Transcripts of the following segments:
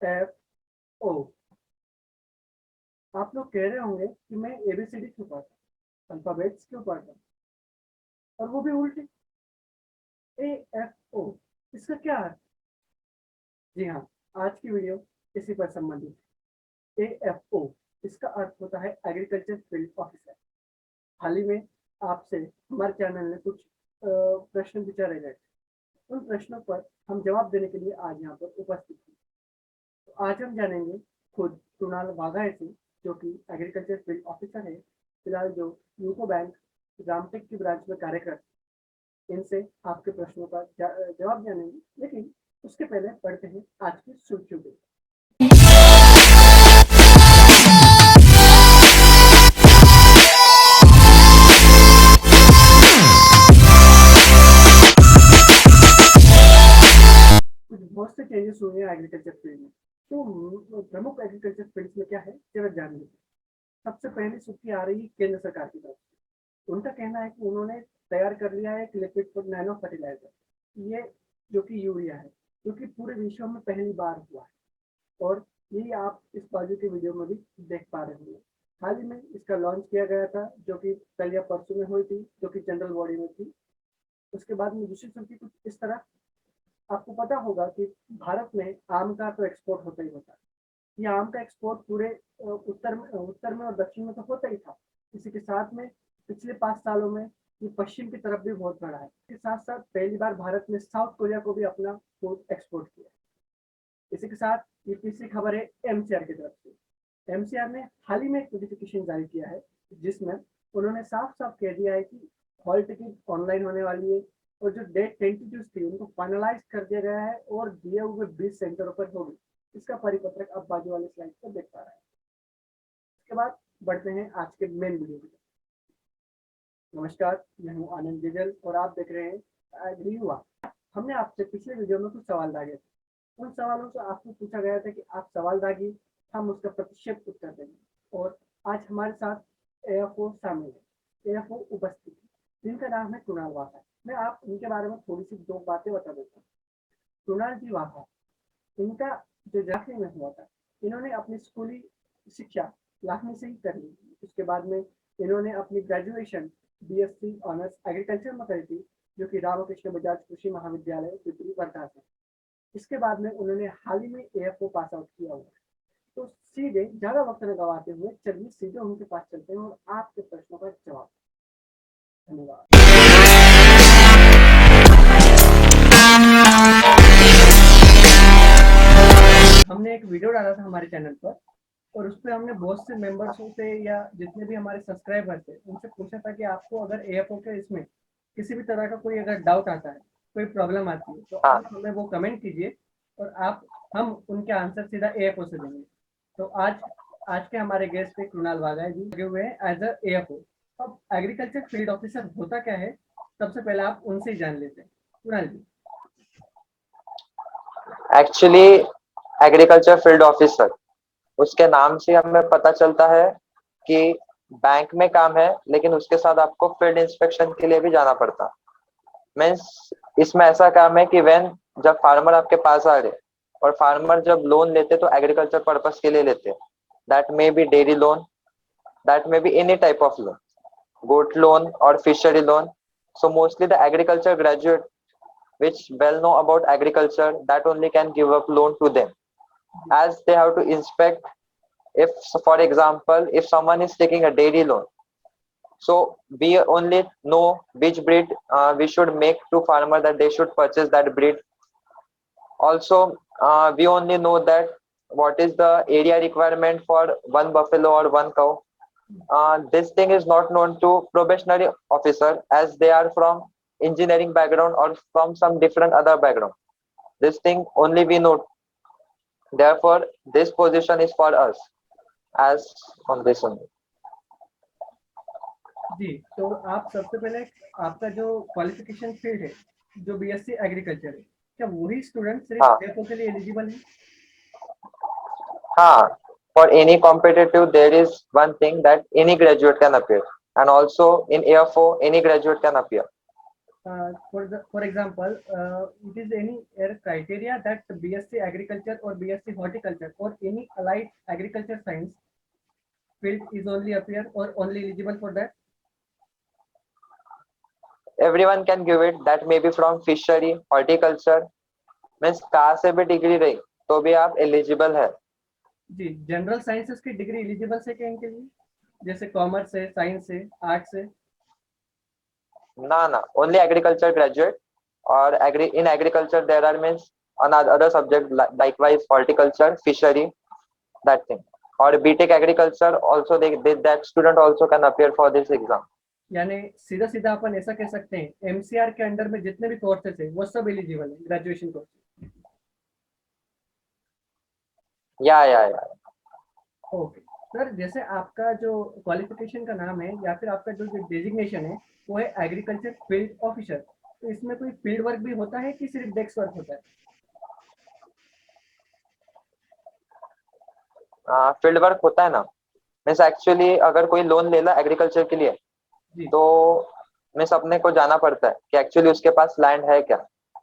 F O. आप लोग कह रहे होंगे कि मैं एबीसीडी क्यों पढ़ता, अल्फाबेट्स क्यों पढ़ता, और वो भी उल्टे। ए एफ ओ, इसका क्या अर्थ? जी हाँ, आज की वीडियो इसी पर संबंधित है। ए एफ ओ, इसका अर्थ होता है एग्रीकल्चर फील्ड ऑफिसर। हाल ही में आपसे हमारे चैनल ने कुछ प्रश्न विचारे गए। उन प्रश्नों पर हम जवाब देने के लिए आज यहाँ पर उपस्थित हैं। तो आज हम जानेंगे खुद कुणाल वाघाए से, जो कि एग्रीकल्चर फील्ड ऑफिसर है, फिलहाल जो यूको बैंक रामटेक की ब्रांच में कार्य करते हैं। इनसे आपके प्रश्नों का जवाब जानेंगे, लेकिन उसके पहले पढ़ते हैं आज की सुर्खियों को। कुछ बहुत से चेंजेस हुए हैं एग्रीकल्चर फील्ड में। तो प्रमुख एग्रीकल्चर फील्ड में क्या है, जरा जान लीजिए। सबसे पहली सुर्खी आ रही है केंद्र सरकार की तरफ से। उनका कहना है कि उन्होंने तैयार कर लिया है एक लिक्विड फॉर नैनो फर्टिलाइजर, ये जो कि यूरिया है, जो कि पूरे विश्व में पहली बार हुआ है। और यही आप इस बाजू की वीडियो में भी देख पा रहे होंगे। हाल ही में इसका लॉन्च किया गया था, जो कि कल या परसों में हुई थी, जो कि जनरल बॉडी में थी। उसके बाद में दूसरी सुर्खी कुछ इस तरह। आपको पता होगा कि भारत में आम का तो एक्सपोर्ट होता ही होता है। ये आम का एक्सपोर्ट पूरे उत्तर में और दक्षिण में तो होता ही था। इसी के साथ में पिछले 5 सालों में ये पश्चिम की तरफ भी बहुत बढ़ा है। इसके साथ साथ पहली बार भारत ने साउथ कोरिया को भी अपना फूड एक्सपोर्ट किया। इसी के साथ ये तीसरी खबर है एमसीआर की तरफ से। एमसीआर ने हाल ही में एक नोटिफिकेशन जारी किया है, जिसमें उन्होंने साफ साफ कह दिया है कि हॉल टिकट ऑनलाइन होने वाली है, और जो डेट टेंटेटिव थी उनको फाइनलाइज कर दिया गया है और दिए हुए 20 सेंटरों पर होगी। इसका परिपत्रक अब बाजू वाले स्लाइड पर देख पा रहे हैं। इसके बाद बढ़ते हैं आज के मेन वीडियो की। नमस्कार, मैं हूं आनंद जिजल और आप देख रहे हैं एग्री युवा। हमने आपसे पिछले वीडियो में कुछ सवाल दागे थे। उन सवालों से आपको पूछा गया था कि आप सवाल दागी, हम उसका प्रतिशत उत्तर देंगे। और आज हमारे साथ एएफओ शामिल है, एएफओ उपस्थित है, जिनका नाम है कुणाल वाघा। मैं आप इनके बारे में थोड़ी सी दो बातें बता देता हूँ। कुणाल जी वाघा, इनका जो लाखनी में हुआ था, इन्होंने अपनी स्कूली शिक्षा लाखनी से ही कर ली। उसके बाद में इन्होंने अपनी ग्रेजुएशन बीएससी ऑनर्स एग्रीकल्चर में करी थी, जो कि रामकृष्ण बजाज कृषि महाविद्यालय पिपरी वर्धा से। इसके बाद में उन्होंने हाल ही में एएफओ पास आउट किया हुआ है। तो सीधे ज्यादा वक्त न गवाते हुए चलिए सीधे उनके पास चलते हैं और आपके प्रश्नों का जवाब। धन्यवाद। हमने एक वीडियो डाला था हमारे चैनल पर, और उस पर हमने बहुत से मेंबर्सों से या जितने भी हमारे सब्सक्राइबर थे उनसे पूछा था कि आपको अगर एएफओ के इसमें किसी भी तरह का कोई अगर डाउट आता है, कोई प्रॉब्लम आती है, तो आप हमें वो कमेंट कीजिए और हम उनके आंसर सीधा एएफओ से देंगे। तो आज के हमारे गेस्ट है कुणाल वाघा जी, लगे हुए हैं एज अ एएफओ। अब एग्रीकल्चर फील्ड ऑफिसर होता क्या है, सबसे पहले आप उनसे ही जान लेते हैं। कुणाल जी। एक्चुअली एग्रीकल्चर फील्ड ऑफिसर, उसके नाम से हमें पता चलता है कि बैंक में काम है, लेकिन उसके साथ आपको फील्ड इंस्पेक्शन के लिए भी जाना पड़ता। मीन्स इसमें ऐसा काम है कि जब फार्मर आपके पास आ रहे और फार्मर जब लोन लेते तो एग्रीकल्चर पर्पस के लिए लेते। That may be dairy loan, that may be any type of loan, goat loan और fishery loan. So mostly the agriculture graduate which well know about agriculture, that only can give up loan to them, as they have to inspect. If for example if someone is taking a dairy loan, so we only know which breed we should make to farmer that they should purchase that breed. Also we only know that what is the area requirement for one buffalo or one cow. This thing is not known to probationary officer, as they are from engineering background or from some different other background. This thing only we know. Therefore this position is for us as on this only. जी, तो आप सबसे पहले आपका जो qualification field है, जो BSc agriculture है, क्या वही स्टूडेंट सिर्फ एएफओ के लिए एलिजिबल है? हाँ, for any competitive there is one thing that any graduate can appear, and also in AFO any graduate can appear. for example, it is any criteria that BSc Agriculture or BSc Horticulture or any allied agriculture science field is only appear or only eligible for that? Everyone can give it. That may be from fishery, horticulture, means कहाँ से भी degree रही तो भी आप eligible है. जी, general sciences की degree eligible है क्या इनके लिए, जैसे कॉमर्स है, साइंस है, आर्ट्स है? ना, ओनली एग्रीकल्चर ग्रेजुएट. और in agriculture there are means other subject likewise horticulture, fishery, that thing. और BTech agriculture also that student also can appear for this exam. यानी सीधा सीधा अपन ऐसा कह सकते हैं एमसीआर के अंडर में जितने भी कोर्सेस है वो सब एलिजिबल है ग्रेजुएशन कोर्स. या ओके सर, जैसे आपका जो क्वालिफिकेशन का नाम है या फिर आपका जो डेजिग्नेशन है वो है एग्रीकल्चर फील्ड ऑफिसर, तो इसमें कोई फील्ड वर्क भी होता है कि सिर्फ डेस्क वर्क होता है? फील्ड वर्क होता है ना. मीन्स एक्चुअली अगर कोई लोन ले ला एग्रीकल्चर के लिए जी. तो मीन्स अपने को जाना पड़ता है कि एक्चुअली उसके पास लैंड है क्या.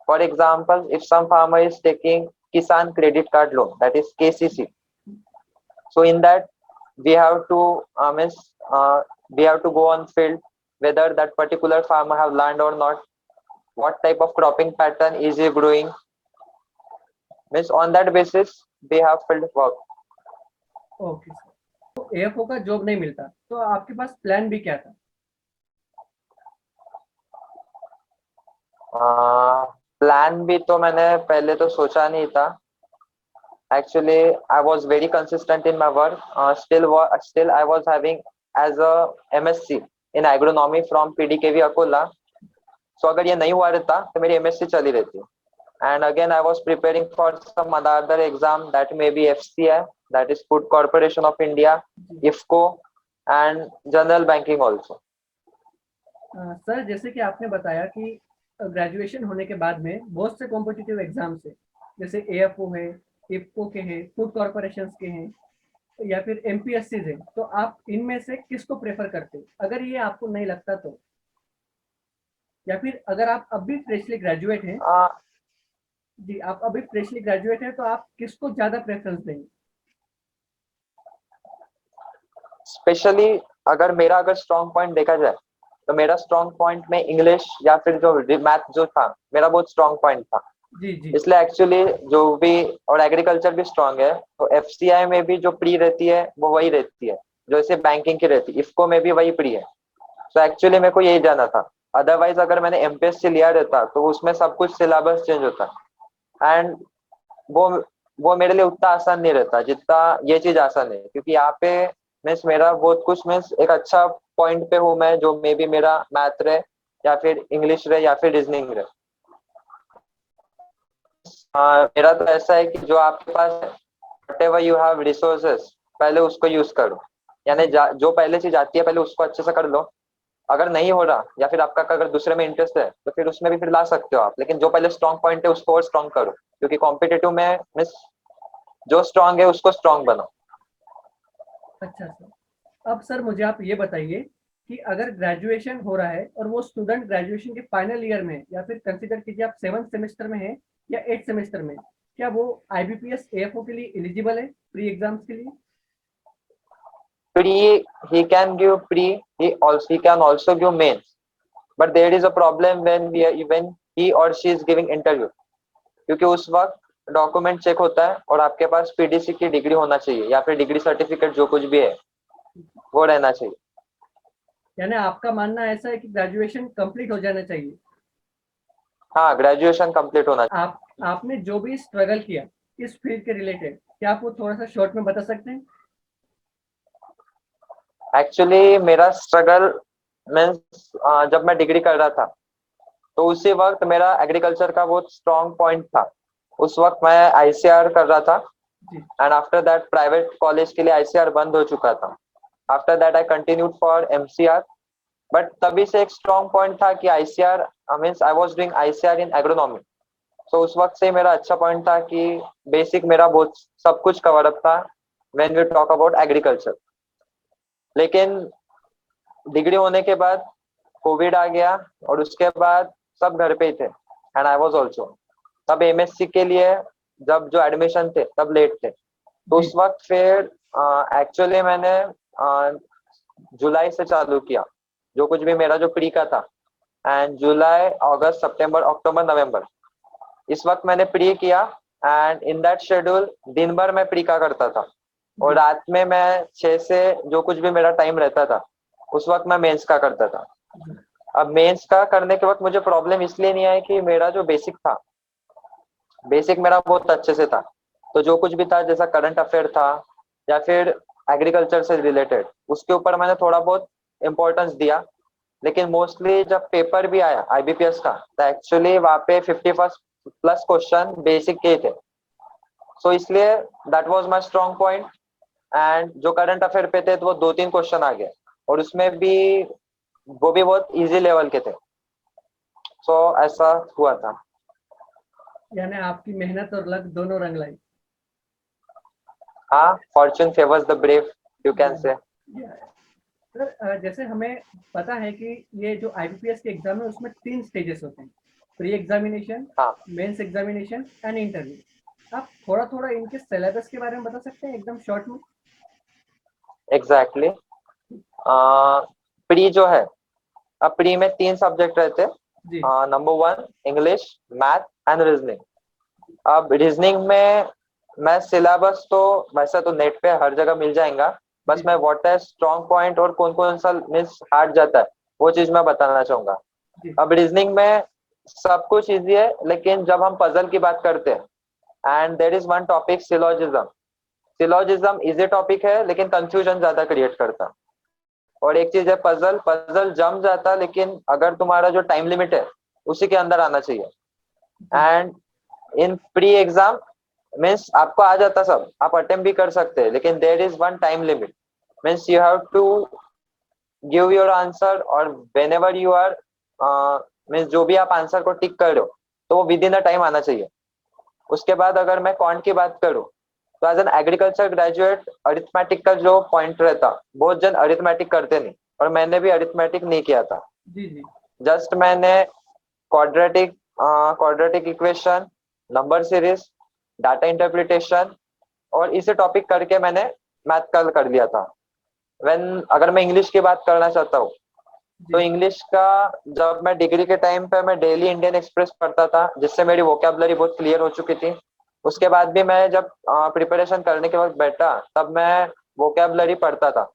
For example, if some farmer is taking Kisan credit card loan, that is KCC. So in that we have to means we have to go on field whether that particular farmer have land or not, what type of cropping pattern is he growing, means on that basis we have field work. Okay sir, तो AFO का job नहीं मिलता तो आपके पास plan भी क्या था? Plan भी तो मैंने पहले तो सोचा नहीं था. Actually, I was very consistent in my work. Still I was having as a MSc in agronomy from PDKV Akola. So अगर ये नहीं हुआ रहता तो मेरी MSc चली रहती. And again I was preparing for some other exam, that may be FCI, that is Food Corporation of India, IFCO, and General Banking also. Sir, जैसे कि आपने बताया कि ग्रेजुएशन होने के बाद में बहुत से कॉम्पिटिटिव एग्जाम्स है, जैसे एएफओ है, इफको के हैं, फूड कॉर्पोरेशन के हैं या फिर एमपीएससी है, तो आप इनमें से किसको प्रेफर करते हैं अगर ये आपको नहीं लगता तो? या फिर अगर आप अभी फ्रेशली ग्रेजुएट हैं, जी आप अभी फ्रेशली ग्रेजुएट हैं, तो आप किसको ज्यादा प्रेफरेंस देंगे? स्पेशली अगर स्ट्रॉन्ग पॉइंट देखा जाए तो मेरा स्ट्रॉन्ग पॉइंट में इंग्लिश या फिर जो मैथ जो था मेरा बहुत स्ट्रॉन्ग पॉइंट था. जी जी. इसलिए एक्चुअली जो भी, और एग्रीकल्चर भी स्ट्रांग है तो एफसीआई में भी जो प्री रहती है वो वही रहती है जैसे बैंकिंग की रहती है, इफको में भी वही प्री है. तो एक्चुअली मेरे को यही जाना था. अदरवाइज अगर मैंने एमपीएससी लिया रहता तो उसमें सब कुछ सिलेबस चेंज होता एंड वो मेरे लिए उतना आसान नहीं रहता जितना ये चीज आसान है, क्योंकि यहाँ पे मीन्स मेरा बहुत कुछ मीन्स एक अच्छा पॉइंट पे हूँ मैं, जो मे बी मेरा मैथ रहे या फिर इंग्लिश रहे या फिर रीजनिंग रहे. मेरा तो ऐसा है कि जो आपके पास है, whatever you have resources, पहले उसको यूज करो. यानी जो पहले चीज आती है पहले उसको अच्छे से कर लो. अगर नहीं हो रहा या फिर आपका अगर दूसरे में इंटरेस्ट है तो फिर उसमें भी फिर ला सकते हो आप, लेकिन जो पहले स्ट्रॉन्ग पॉइंट है उसको और स्ट्रॉन्ग करो, क्योंकि कॉम्पिटिटिव में मिस जो स्ट्रॉन्ग है उसको स्ट्रॉन्ग बनाओ. अच्छा सर, अब सर मुझे आप ये बताइए कि अगर ग्रेजुएशन हो रहा है और वो स्टूडेंट ग्रेजुएशन के फाइनल ईयर में या फिर कंसीडर कीजिए आप 7th सेमेस्टर में है या 8th सेमेस्टर में, क्या वो आईबीपीएस एएफओ के लिए एलिजिबल है प्री एग्जाम्स के लिए? He can give pre, he can also give mains, but there is a problem when he or she is giving interview, क्योंकि उस वक्त डॉक्यूमेंट चेक होता है और आपके पास पीडीसी की डिग्री होना चाहिए या फिर डिग्री सर्टिफिकेट जो कुछ भी है वो रहना चाहिए. यानी आपका मानना ऐसा है कि ग्रेजुएशन कंप्लीट हो जाना चाहिए? हाँ, ग्रेजुएशन कंप्लीट होना चाहिए. आपने जो भी स्ट्रगल किया इस फील्ड के रिलेटेड, क्या आप वो थोड़ा सा शॉर्ट में बता सकते हैं? एक्चुअली मेरा स्ट्रगल मीन्स जब मैं डिग्री कर रहा था तो उसी वक्त मेरा एग्रीकल्चर का बहुत स्ट्रॉन्ग पॉइंट था. उस वक्त मैं आईसीआर कर रहा था and after that private college के लिए आईसीआर बंद हो चुका था. After that I continued for MCR, but तभी से एक स्ट्रॉन्ग पॉइंट था कि ICR means I was doing ICR in agronomy. So उस वक्त से मेरा अच्छा पॉइंट था कि बेसिक मेरा बहुत सब कुछ कवर अप था when we talk about agriculture. लेकिन डिग्री होने के बाद कोविड आ गया और उसके बाद सब घर पे ही थे एंड आई वाज आल्सो। तब एमएससी के लिए जब जो एडमिशन थे तब लेट थे, तो जी उस वक्त फिर एक्चुअली मैंने जुलाई से चालू किया जो कुछ भी मेरा जो प्री का था, एंड जुलाई अगस्त सितंबर अक्टूबर नवंबर इस वक्त मैंने प्री किया। एंड इन दैट शेड्यूल दिन भर मैं प्री का करता था और जी रात में मैं 6 से जो कुछ भी मेरा टाइम रहता था उस वक्त मैं मेंस का करता था। जी अब मेंस का करने के वक्त मुझे प्रॉब्लम इसलिए नहीं आई कि मेरा जो बेसिक था, बेसिक मेरा बहुत अच्छे से था, तो जो कुछ भी था जैसा करंट अफेयर था या फिर एग्रीकल्चर से रिलेटेड उसके ऊपर मैंने थोड़ा बहुत इम्पोर्टेंस दिया। लेकिन मोस्टली जब पेपर भी आया आईबीपीएस का तो एक्चुअली वहाँ पे 50+ क्वेश्चन बेसिक के ही थे, सो इसलिए that was my strong point. And जो करंट अफेयर पे थे तो वो 2-3 क्वेश्चन आ गए और उसमें भी वो भी बहुत इजी लेवल के थे, सो ऐसा हुआ था। यानी आपकी मेहनत और लक दोनों रंग लाई। हाँ, Fortune favours the brave you can say. Sir जैसे हमें पता है कि ये जो आईबीपीएस के एग्जाम है उसमें 3 स्टेजेस होते हैं, प्री एग्जामिनेशन, हाँ मेंस एग्जामिनेशन एंड इंटरव्यू। आप थोड़ा थोड़ा इनके सिलेबस के बारे में बता सकते हैं एकदम शॉर्ट में? एग्जैक्टली। प्री जो है, अब प्री में 3 सब्जेक्ट रहते। जी number 1 English, math and reasoning. अब रीजनिंग में मैं सिलेबस तो वैसे तो नेट पे हर जगह मिल जाएगा, बस जी मैं व्हाट है स्ट्रॉन्ग पॉइंट और कौन कौन सा मिस हार्ड जाता है वो चीज मैं बताना चाहूंगा। जी अब रीजनिंग में सब कुछ इजी है, लेकिन जब हम पजल की बात करते हैं and there is one topic syllogism. Syllogism easy topic है लेकिन कंफ्यूजन ज्यादा क्रिएट करता। और एक चीज है पजल, पजल जम जाता लेकिन अगर तुम्हारा जो टाइम लिमिट है उसी के अंदर आना चाहिए। जी and in pre exam means आपको आ जाता सब, आप अटेम्प्ट भी कर सकते हैं, लेकिन there is one time limit. Means you have to give your answer और whenever you are means जो भी आप आंसर को टिक कर रहे हो तो वो विद इन द टाइम आना चाहिए। उसके बाद अगर मैं क्वांट की बात करूं तो as an agriculture graduate arithmetic का जो पॉइंट रहता, बहुत जन अरिथमेटिक करते नहीं और मैंने भी अरिथमेटिक नहीं किया था। जी जी जस्ट मैंने quadratic quadratic equation, number series, data interpretation और इसे टॉपिक करके मैंने मैथ का कर लिया था। व्हेन अगर मैं इंग्लिश की बात करना चाहता हूँ तो जी इंग्लिश का जब मैं डिग्री के टाइम पे मैं डेली इंडियन एक्सप्रेस पढ़ता था जिससे मेरी वोकैबुलरी बहुत क्लियर हो चुकी थी। उसके बाद भी मैं जब प्रिपरेशन करने के वक्त बैठा तब मैं वोकैबुलरी पढ़ता था।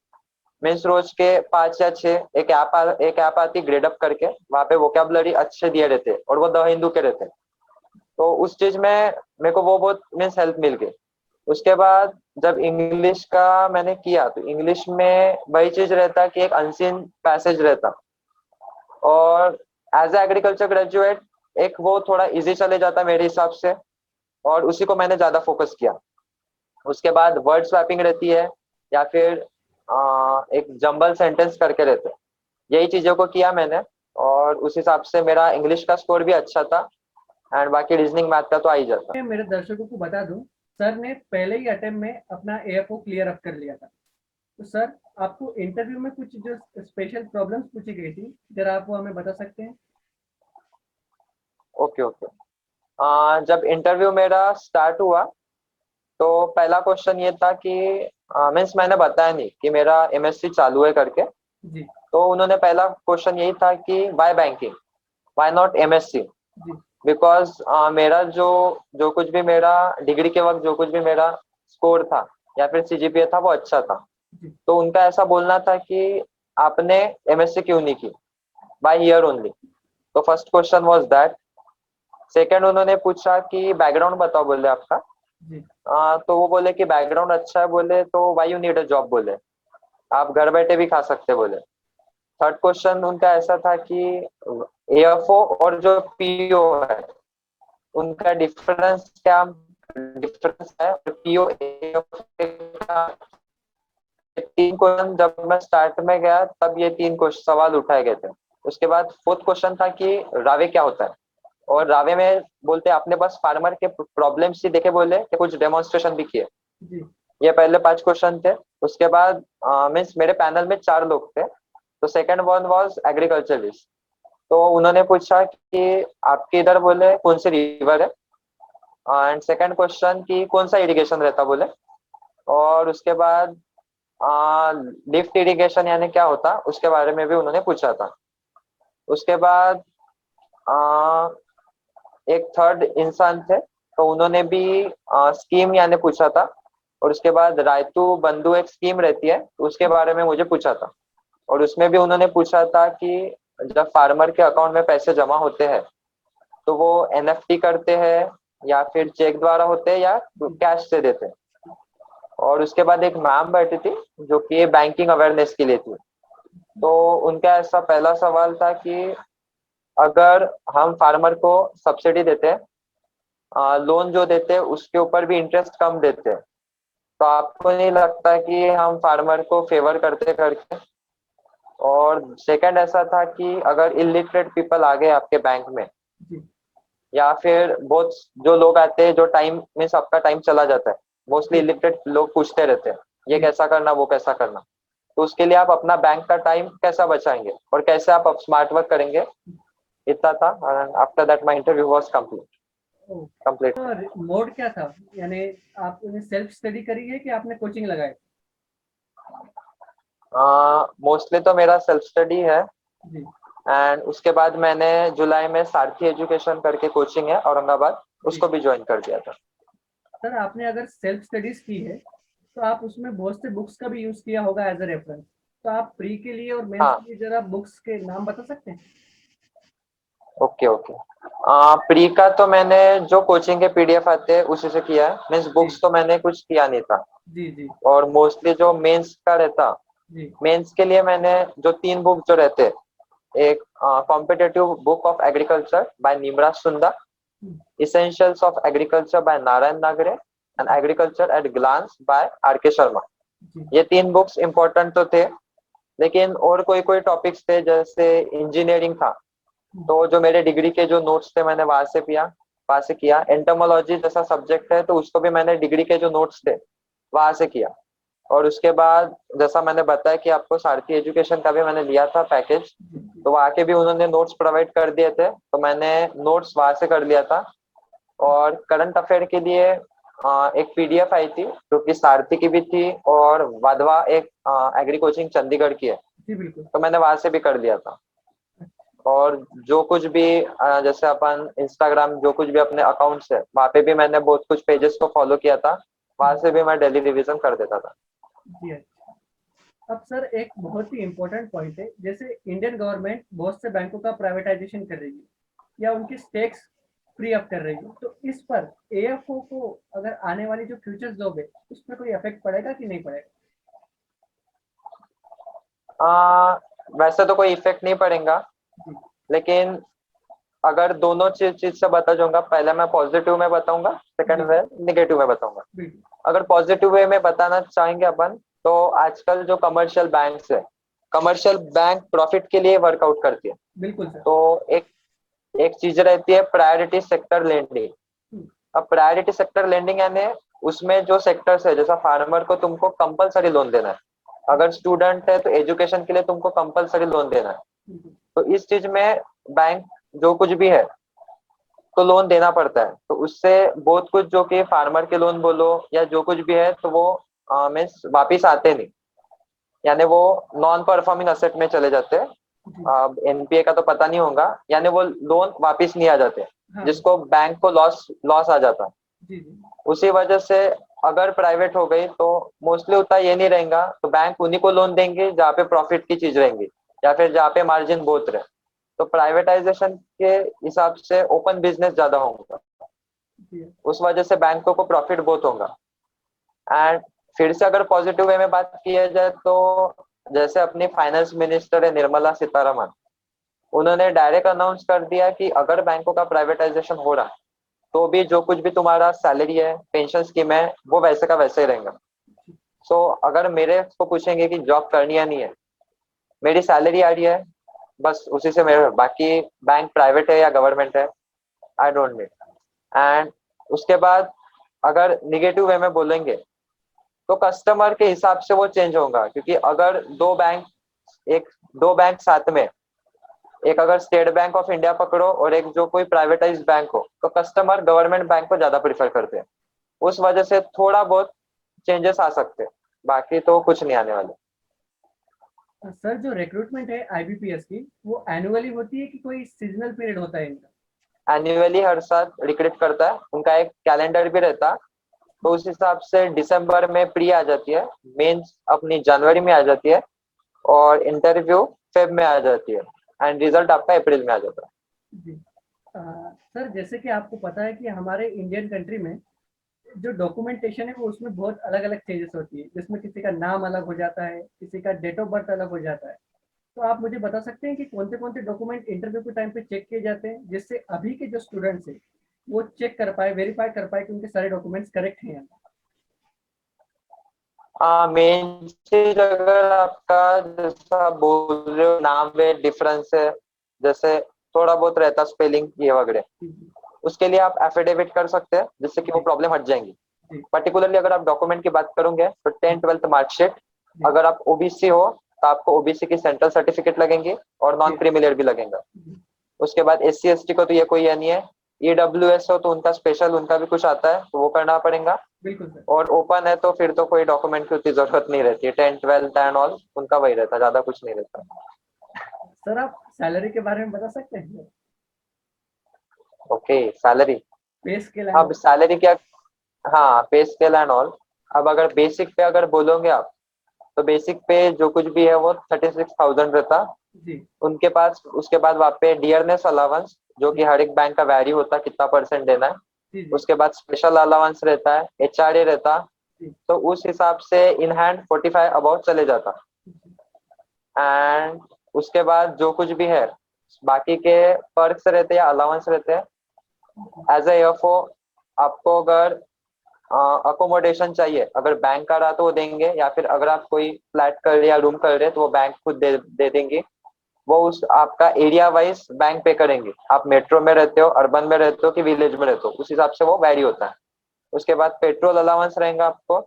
मीन्स रोज के 5 या 6 एक ऐप आती ग्रेड अप करके, वहाँ पे वोकैबुलरी अच्छे दिए रहते और वो द हिंदू के रहते, तो उस चीज में मेरे को वो बहुत मीन्स हेल्प मिल गई। उसके बाद जब इंग्लिश का मैंने किया तो इंग्लिश में वही चीज रहता कि एक अनसीन पैसेज रहता और एज ए एग्रीकल्चर ग्रेजुएट एक वो थोड़ा इजी चले जाता मेरे हिसाब से और उसी को मैंने ज्यादा फोकस किया। उसके बाद वर्ड स्वैपिंग रहती है या फिर एक जंबल सेंटेंस करके रहते, यही चीजों को किया मैंने और उस हिसाब से मेरा इंग्लिश का स्कोर भी अच्छा था एंड बाकी रीजनिंग मैथ का तो आ ही जाता। मैं मेरे दर्शकों को बता दूं, सर ने पहले ही अटेम्प्ट में अपना एएफओ क्लियर अप कर लिया था। तो सर आपको इंटरव्यू में कुछ जो स्पेशल प्रॉब्लम्स पूछी गई थी, जरा आप वो हमें बता सकते हैं? Okay okay. जब इंटरव्यू मेरा स्टार्ट हुआ तो पहला क्वेश्चन ये था कि मीन्स मैंने बताया नहीं कि मेरा एमएससी चालू है करके, जी तो उन्होंने पहला क्वेश्चन यही था कि why banking, why not MSc. जी बिकॉज मेरा जो जो कुछ भी मेरा डिग्री के वक्त जो कुछ भी मेरा स्कोर था या फिर सीजीपीए था वो अच्छा था, जी तो उनका ऐसा बोलना था कि आपने एमएससी क्यों नहीं की, बाय ईयर ओनली। तो first question was that. Second उन्होंने पूछा कि बैकग्राउंड बताओ बोले आपका। जी तो वो बोले कि बैकग्राउंड अच्छा है बोले तो why you need a job बोले, आप घर बैठे भी खा सकते बोले। थर्ड क्वेश्चन उनका ऐसा था कि एएफओ और जो पीओ है उनका डिफरेंस क्या, डिफरेंस है पीओ एएफओ का। 3 क्वेश्चन जब मैं स्टार्ट में गया तब ये 3 क्वेश्चन सवाल उठाए गए थे। उसके बाद फोर्थ क्वेश्चन था कि रावे क्या होता है, और रावे में बोलते आपने बस फार्मर के प्रॉब्लम्स ही देखे बोले कि कुछ डेमोन्स्ट्रेशन भी किए। जी ये पहले 5 क्वेश्चन थे। उसके बाद मीन्स मेरे पैनल में 4 लोग थे, तो सेकंड वन वाज एग्रीकल्चरिस्ट। तो उन्होंने पूछा कि आपके इधर बोले कौन सी रिवर है, एंड सेकंड क्वेश्चन कि कौन सा इरिगेशन रहता बोले, और उसके बाद लिफ्ट इरिगेशन यानी क्या होता उसके बारे में भी उन्होंने पूछा था। उसके बाद आ, एक थर्ड इंसान थे, तो उन्होंने भी स्कीम यानी पूछा था, और उसके बाद रायतू बंधु एक स्कीम रहती है उसके बारे में मुझे पूछा था। और उसमें भी उन्होंने पूछा था कि जब फार्मर के अकाउंट में पैसे जमा होते हैं तो वो एनएफटी करते हैं या फिर चेक द्वारा होते हैं या कैश से देते हैं। और उसके बाद एक मैम बैठी थी जो कि बैंकिंग अवेयरनेस के लिए थी, तो उनका ऐसा पहला सवाल था कि अगर हम फार्मर को सब्सिडी देते हैं, लोन जो देते हैं उसके ऊपर भी इंटरेस्ट कम देते हैं, तो आपको नहीं लगता कि हम फार्मर को फेवर करते करके। और सेकंड ऐसा था कि अगर इलिटरेट पीपल आ गए आपके बैंक में, जी या फिर बहुत जो लोग आते हैं जो टाइम में सबका टाइम चला जाता है, मोस्टली इलिटरेट लोग पूछते रहते हैं ये जी कैसा करना वो कैसा करना, तो उसके लिए आप अपना बैंक का टाइम कैसा बचाएंगे और कैसे आप स्मार्ट वर्क करेंगे, इतना था। After that my interview was complete. तो मोड क्या था, यानी आपने सेल्फ स्टडी करी है कि आपने कोचिंग लगाई? मोस्टली तो मेरा सेल्फ स्टडी है, जी एंड उसके बाद मैंने जुलाई में सारथी एजुकेशन करके कोचिंग है औरंगाबाद, जी। उसको भी ज्वाइन कर दिया था। सर आपने अगर सेल्फ स्टडीज की है तो आप उसमें बहुत से बुक्स का भी यूज किया होगा एज अ रेफरेंस, तो आप प्री के लिए और मेंस हाँ, के लिए जरा बुक्स के नाम बता सकते हैं? Okay okay. प्री का तो मैंने जो कोचिंग के पीडीएफ आते हैं उसी से किया है, मीन्स जी बुक्स तो मैंने कुछ किया नहीं था। जी जी और मोस्टली जो मेंस का रहता, जी मेंस के लिए मैंने जो 3 बुक जो रहते, एक competitive book of agriculture by Nimra Sunda, hmm, essentials of agriculture by Narayan Nagre, and agriculture at glance by R K Sharma. जी ये 3 बुक्स इंपॉर्टेंट तो थे, लेकिन और कोई कोई टॉपिक्स थे जैसे इंजीनियरिंग था, तो जो मेरे डिग्री के जो नोट्स थे मैंने वहां से किया। एंटोमोलॉजी जैसा सब्जेक्ट है तो उसको भी मैंने डिग्री के जो नोट्स थे वहां से किया। और उसके बाद जैसा मैंने बताया कि आपको सारथी एजुकेशन का भी मैंने लिया था पैकेज, जी तो वहां के भी उन्होंने नोट्स प्रोवाइड कर दिए थे, तो मैंने नोट्स वहां से कर लिया था। और करंट अफेयर के लिए एक पीडीएफ आई थी जो कि सारथी की भी थी, और वाधवा एक एग्री कोचिंग चंडीगढ़ की है, जी बिल्कुल। तो मैंने वहां से भी कर लिया था। और जो कुछ भी जैसे अपन इंस्टाग्राम जो कुछ भी अपने अकाउंट्स है वहां पे भी मैंने बहुत कुछ पेजेस को फॉलो किया था, वहां से भी मैं डेली रिवीजन कर देता था। जी अच्छा। अब सर एक बहुत ही इम्पोर्टेंट पॉइंट है, जैसे इंडियन गवर्नमेंट बहुत से बैंकों का प्राइवेटाइजेशन कर रही है या उनकी स्टेक्स फ्री अप कर रही है, तो इस पर एएफओ को अगर आने वाली जो फ्यूचर जॉब है उस पर कोई इफेक्ट पड़ेगा कि नहीं पड़ेगा? आ, वैसे तो कोई इफेक्ट नहीं पड़ेगा, जी लेकिन अगर दोनों चीज से बता जाऊंगा, पहले मैं पॉजिटिव में बताऊंगा, सेकंड जी में निगेटिव में बताऊंगा। बिल्कुल अगर पॉजिटिव वे में बताना चाहेंगे अपन, तो आजकल जो कमर्शियल बैंक्स है, कमर्शियल बैंक प्रॉफिट के लिए वर्कआउट करती है, बिल्कुल सर। तो एक एक चीज रहती है प्रायोरिटी सेक्टर लेंडिंग। हम्म, अब प्रायोरिटी सेक्टर लेंडिंग यानी उसमें जो सेक्टर्स है, जैसा फार्मर को तुमको कंपलसरी लोन देना है, अगर स्टूडेंट है तो एजुकेशन के लिए तुमको कंपलसरी लोन देना है, बिल्कुल तो इस चीज में बैंक जो कुछ भी है तो लोन देना पड़ता है। तो उससे बहुत कुछ जो कि फार्मर के लोन बोलो या जो कुछ भी है, तो वो मीन्स वापिस आते नहीं, यानी वो नॉन परफॉर्मिंग असेट में चले जाते हैं। जी अब एनपीए का तो पता नहीं होगा, यानी वो लोन वापिस नहीं आ जाते, हाँ जिसको बैंक को लॉस लॉस आ जाता। जी जी उसी वजह से अगर प्राइवेट हो गई तो मोस्टली उतना ये नहीं रहेगा, तो बैंक उन्हीं को लोन देंगे जहाँ पे प्रॉफिट की चीज रहेंगी या फिर जहाँ पे मार्जिन बहुत रहे। तो प्राइवेटाइजेशन के हिसाब से ओपन बिजनेस ज्यादा होगा, जी उस वजह से बैंकों को प्रॉफिट बहुत होगा। एंड फिर से अगर पॉजिटिव वे में बात किया जाए, तो जैसे अपनी फाइनेंस मिनिस्टर है निर्मला सीतारमन, उन्होंने डायरेक्ट अनाउंस कर दिया कि अगर बैंकों का प्राइवेटाइजेशन हो रहा तो भी जो कुछ भी तुम्हारा सैलरी है, पेंशन स्कीम है, वो वैसे का वैसे ही रहेगा। सो अगर मेरे को पूछेंगे कि जॉब करनी या नहीं है, मेरी सैलरी आ रही है, बस उसी से मेरे, बाकी बैंक प्राइवेट है या गवर्नमेंट है, आई डोंट नीड। एंड उसके बाद अगर निगेटिव वे में बोलेंगे, तो कस्टमर के हिसाब से वो चेंज होगा, क्योंकि अगर दो बैंक साथ में एक अगर स्टेट बैंक ऑफ इंडिया पकड़ो और एक जो कोई प्राइवेटाइज बैंक हो, तो कस्टमर गवर्नमेंट बैंक को ज्यादा प्रेफर करते हैं। उस वजह से थोड़ा बहुत चेंजेस आ सकते हैं, बाकी तो कुछ नहीं आने वाले। सर जो रिक्रूटमेंट है आईबीपीएस की, वो एनुअली होती है कि कोई सीजनल पीरियड होता है इनका? एनुअली हर साल रिक्रूट करता है, उनका एक कैलेंडर भी रहता है। तो उस हिसाब से दिसंबर में प्री आ जाती है, मेंस अपनी जनवरी में आ जाती है, और इंटरव्यू फेब में आ जाती है, एंड रिजल्ट आपका अप्रैल में आ जाता है। जी। सर जैसे कि आपको पता है कि हमारे इंडियन कंट्री में जो डॉक्यूमेंटेशन है वो उसमें बहुत अलग अलग चेंजेस होती है, जिसमें किसी का नाम अलग हो जाता है, किसी का डेट ऑफ बर्थ अलग हो जाता है। तो आप मुझे बता सकते हैं कि कौन से डॉक्यूमेंट इंटरव्यू के टाइम पे चेक किए जाते हैं, जिससे अभी के जो स्टूडेंट्स हैं वो चेक कर पाए, वेरीफाई कर पाए कि उनके सारे डॉक्यूमेंट्स करेक्ट हैं या नहीं? मेन चीज अगर आपका जैसा आप बोल रहे हो नाम में डिफरेंस है, जैसे थोड़ा बहुत रहता स्पेलिंग ये वगैरह, जी उसके लिए आप एफिडेविट कर सकते हैं, जिससे कि वो जी प्रॉब्लम हट जाएंगी। जी पर्टिकुलरली अगर आप डॉक्यूमेंट की बात करोगे तो जी 10th 12th मार्कशीट, जी अगर आप ओबीसी हो तो आपको ओबीसी की सेंट्रल सर्टिफिकेट लगेंगे और नॉन जी क्रीमिलियर भी लगेगा। जी, उसके बाद एससी एसटी को तो ये कोई ये नहीं है। ईडब्ल्यूएस हो तो उनका स्पेशल उनका भी कुछ आता है, तो वो करना पड़ेगा। बिल्कुल सर। और ओपन है तो फिर तो कोई डॉक्यूमेंट की उतनी जरूरत नहीं रहती है, 10th 12th एंड ऑल उनका वही रहता है, ज्यादा कुछ नहीं रहता। सर आप सैलरी के बारे में बता सकते हैं? Okay, salary. पे स्केल एंड अब ऑल। सैलरी क्या, हाँ पे स्केल एंड ऑल। अब अगर बेसिक पे अगर बोलोगे आप, तो बेसिक पे जो कुछ भी है वो 36,000 रहता। जी उनके पास उसके बाद वहाँ पे डियरनेस अलाउंस, जो कि जी हर एक बैंक का वैरी होता है कितना परसेंट देना है। जी जी उसके बाद स्पेशल अलाउंस रहता है, एचआरए रहता। जी तो उस हिसाब से इन हैंड 45 अबाउट चले जाता। एंड उसके बाद जो कुछ भी है बाकी के पर्क्स रहते हैं या अलाउंस रहते हैं, एज ए एफओ आपको अगर अकोमोडेशन चाहिए, अगर बैंक का रहा तो वो देंगे, या फिर अगर आप कोई फ्लैट कर रहे या रूम कर रहे तो वो बैंक खुद दे देंगे। वो उस आपका एरिया वाइज बैंक पे करेंगे, आप मेट्रो में रहते हो, अर्बन में रहते हो कि विलेज में रहते हो, उस हिसाब से वो वैरी होता है। उसके बाद पेट्रोल अलाउंस रहेगा आपको,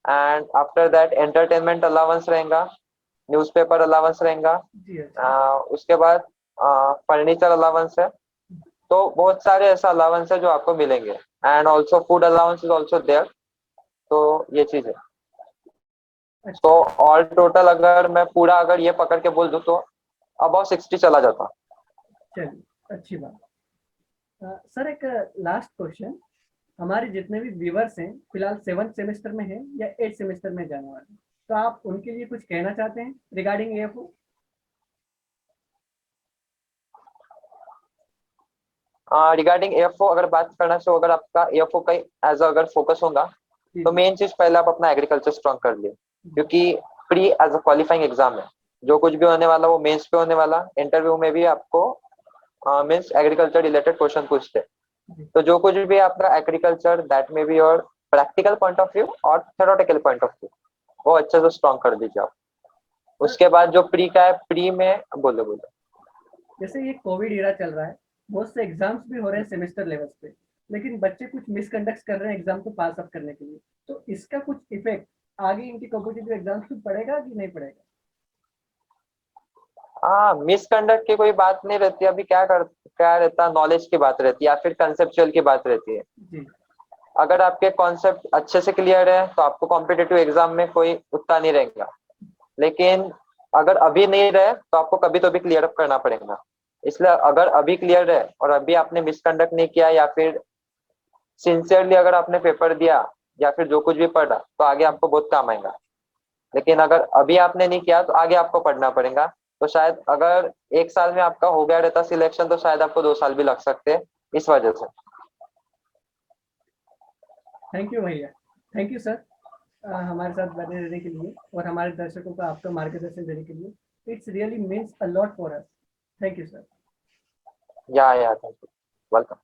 and after that entertainment allowance रहेगा, न्यूज़पेपर अलाउंस रहेगा। जी अच्छा। उसके बाद फर्नीचर अलाउंस है। तो बहुत सारे ऐसा अलाउंस है जो आपको मिलेंगे, and also food allowance is also there. तो ये चीज है। तो अच्छा। ऑल टोटल अगर मैं पूरा अगर ये पकड़ के बोल दूं तो अबाउट 60 चला जाता। चलिए अच्छी बात। सर एक लास्ट क्वेश्चन, हमारे जितने भी व्यूवर्स हैं फिलहाल 7th सेमेस्टर में हैं या 8th सेमेस्टर में जाने वाले हैं, तो आप उनके लिए कुछ कहना चाहते हैं रिगार्डिंग एएफओ? रिगार्डिंग एएफओ अगर बात करना चाहो, अगर आपका एएफओ का एज अगर फोकस होगा, जी तो जी मेन चीज पहले आप अपना एग्रीकल्चर स्ट्रॉन्ग कर लिए, जी क्योंकि pre as a qualifying exam है। जो कुछ भी होने वाला वो मेंस पे होने वाला, इंटरव्यू में भी आपको मीन्स एग्रीकल्चर रिलेटेड क्वेश्चन पूछते हैं। जी। तो जो कुछ भी आपका एग्रीकल्चर दैट में भी और प्रैक्टिकल पॉइंट ऑफ व्यू और थ्योरेटिकल पॉइंट ऑफ व्यू, वो अच्छे से स्ट्रॉन्ग कर दीजिए आप। सर उसके बाद जो प्री का है, प्री में बोलो बोलो। जैसे ये कोविड इरा चल रहा है, बहुत से एग्जाम्स भी हो रहे हैं सेमेस्टर लेवल पे, लेकिन बच्चे कुछ मिसकंडक्ट कर रहे हैं एग्जाम को पास अप करने के लिए, तो इसका कुछ इफेक्ट आगे इनकी कॉम्पिटिटिव एग्जाम्स पे पड़ेगा कि नहीं पड़ेगा? हाँ, मिसकंडक्ट की कोई बात नहीं रहती, अभी क्या रहता है, नॉलेज की बात रहती है या फिर कंसेप्चुअल की बात रहती है। जी अगर आपके कॉन्सेप्ट अच्छे से क्लियर है तो आपको कॉम्पिटेटिव एग्जाम में कोई उतना नहीं रहेगा। लेकिन अगर अभी नहीं रहे तो आपको कभी तो भी क्लियर अप करना पड़ेगा। इसलिए अगर अभी क्लियर है और अभी आपने मिसकंडक्ट नहीं किया, या फिर सिंसियरली अगर आपने पेपर दिया, या फिर जो कुछ भी पढ़ा, तो आगे आपको बहुत काम आएगा। लेकिन अगर अभी आपने नहीं किया तो आगे आपको पढ़ना पड़ेगा। तो शायद अगर 1 साल में आपका हो गया रहता सिलेक्शन, तो शायद आपको 2 साल भी लग सकते हैं, इस वजह से। थैंक यू भैया। थैंक यू सर, हमारे साथ बने रहने के लिए और हमारे दर्शकों को आपका मार्गदर्शन देने के लिए। It's really means a lot for us. Thank you sir. या थैंक यू, वेलकम।